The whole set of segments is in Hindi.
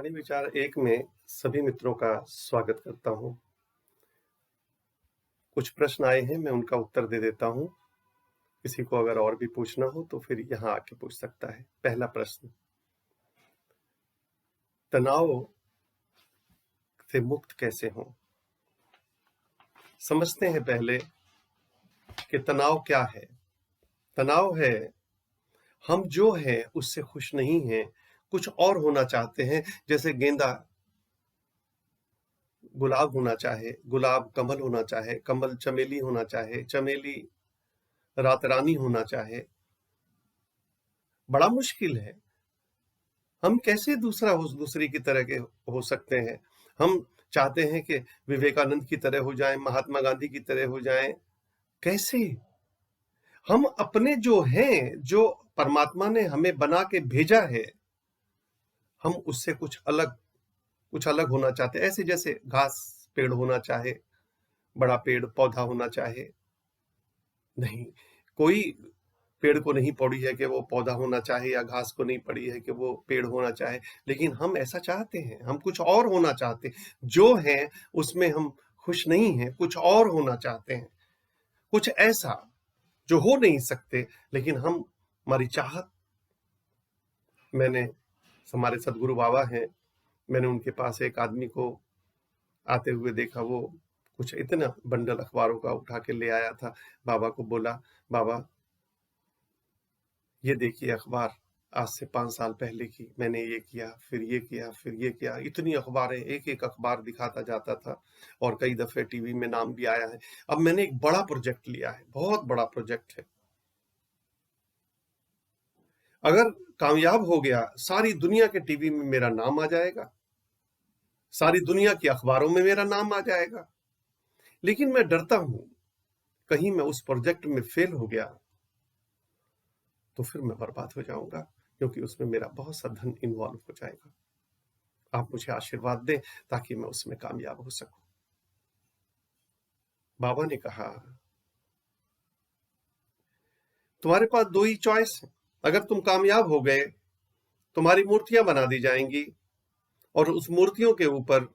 वाणी विचार एक में सभी मित्रों का स्वागत करता हूँ। कुछ प्रश्न आए हैं, मैं उनका उत्तर दे देता हूँ। किसी को अगर और भी पूछना हो तो फिर यहाँ आके पूछ सकता है। पहला प्रश्न, तनाव से मुक्त कैसे हों? समझते हैं पहले कि तनाव क्या है। तनाव है, हम जो हैं उससे खुश नहीं हैं, कुछ और होना चाहते हैं। जैसे गेंदा गुलाब होना चाहे, गुलाब कमल होना चाहे, कमल चमेली होना चाहे, चमेली रात रानी होना चाहे। बड़ा मुश्किल है। हम कैसे दूसरी की तरह के हो सकते हैं? हम चाहते हैं कि विवेकानंद की तरह हो जाएं, महात्मा गांधी की तरह हो जाएं। कैसे? हम अपने जो हैं, जो परमात्मा ने हमें बना के भेजा है, हम उससे कुछ अलग होना चाहते हैं। ऐसे जैसे घास पेड़ होना चाहे, बड़ा पेड़ पौधा होना चाहे। नहीं, कोई पेड़ को नहीं पड़ी है कि वो पौधा होना चाहे, या घास को नहीं पड़ी है कि वो पेड़ होना चाहे। लेकिन हम ऐसा चाहते हैं, हम कुछ और होना चाहते हैं। जो है उसमें हम खुश नहीं हैं, कुछ और होना चाहते हैं, कुछ ऐसा जो हो नहीं सकते। लेकिन हम हमारी चाहत, मैंने हमारे सदगुरु बाबा हैं, मैंने उनके पास एक आदमी को आते हुए देखा। वो कुछ इतना बंडल अखबारों का उठा के ले आया था। बाबा को बोला, बाबा ये देखिए अखबार, आज से 5 साल पहले की, मैंने ये किया, फिर ये किया, फिर ये किया। इतनी अखबारें, एक एक अखबार दिखाता जाता था, और कई दफे टीवी में नाम भी आया है। अब मैंने एक बड़ा प्रोजेक्ट लिया है, बहुत बड़ा प्रोजेक्ट है। अगर कामयाब हो गया, सारी दुनिया के टीवी में मेरा नाम आ जाएगा, सारी दुनिया की अखबारों में मेरा नाम आ जाएगा। लेकिन मैं डरता हूं, कहीं मैं उस प्रोजेक्ट में फेल हो गया तो फिर मैं बर्बाद हो जाऊंगा, क्योंकि उसमें मेरा बहुत सा धन इन्वॉल्व हो जाएगा। आप मुझे आशीर्वाद दें ताकि मैं उसमें कामयाब हो सकूं। बाबा ने कहा, तुम्हारे पास 2 ही चॉइस है। अगर तुम कामयाब हो गए, तुम्हारी मूर्तियां बना दी जाएंगी, और उस मूर्तियों के ऊपर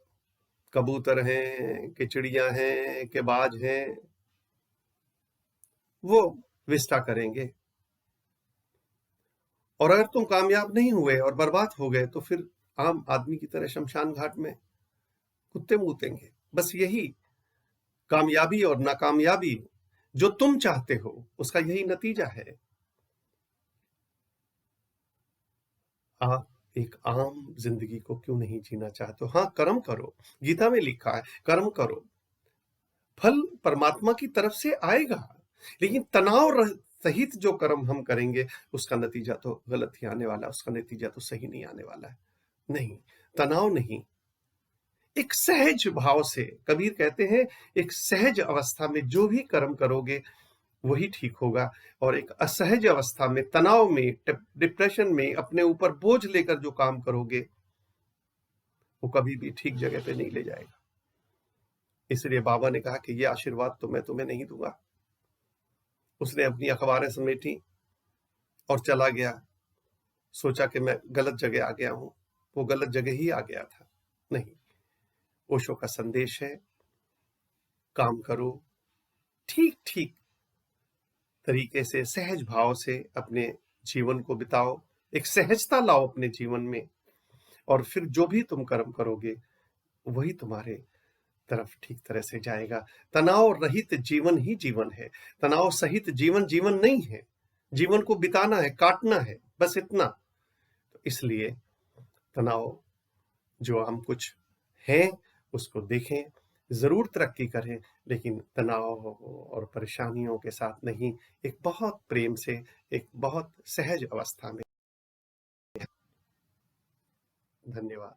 कबूतर हैं, कि चिड़िया हैं, कि बाज हैं, वो विस्टा करेंगे। और अगर तुम कामयाब नहीं हुए और बर्बाद हो गए तो फिर आम आदमी की तरह शमशान घाट में कुत्ते मूतेंगे। बस यही कामयाबी और नाकामयाबी, जो तुम चाहते हो, उसका यही नतीजा है। आप एक आम जिंदगी को क्यों नहीं जीना चाहते हो? हाँ, कर्म करो। गीता में लिखा है, कर्म करो, फल परमात्मा की तरफ से आएगा। लेकिन तनाव सहित जो कर्म हम करेंगे, उसका नतीजा तो गलत ही आने वाला है, उसका नतीजा तो सही नहीं आने वाला है। नहीं, तनाव नहीं, एक सहज भाव से, कबीर कहते हैं, एक सहज अवस्था में जो भी कर्म करोगे वही ठीक होगा। और एक असहज अवस्था में, तनाव में, डिप्रेशन में, अपने ऊपर बोझ लेकर जो काम करोगे, वो कभी भी ठीक जगह पे नहीं ले जाएगा। इसलिए बाबा ने कहा कि ये आशीर्वाद तो मैं तुम्हें नहीं दूंगा। उसने अपनी अखबारें समेटी और चला गया। सोचा कि मैं गलत जगह आ गया हूं। वो गलत जगह ही आ गया था। नहीं, ओशो का संदेश है, काम करो, ठीक ठीक तरीके से, सहज भाव से अपने जीवन को बिताओ, एक सहजता लाओ अपने जीवन में, और फिर जो भी तुम कर्म करोगे वही तुम्हारे तरफ ठीक तरह से जाएगा। तनाव रहित जीवन ही जीवन है, तनाव सहित जीवन जीवन नहीं है। जीवन को बिताना है, काटना है, बस इतना। तो इसलिए तनाव जो हम कुछ हैं उसको देखें, जरूर तरक्की करें, लेकिन तनाव और परेशानियों के साथ नहीं, एक बहुत प्रेम से, एक बहुत सहज अवस्था में। धन्यवाद।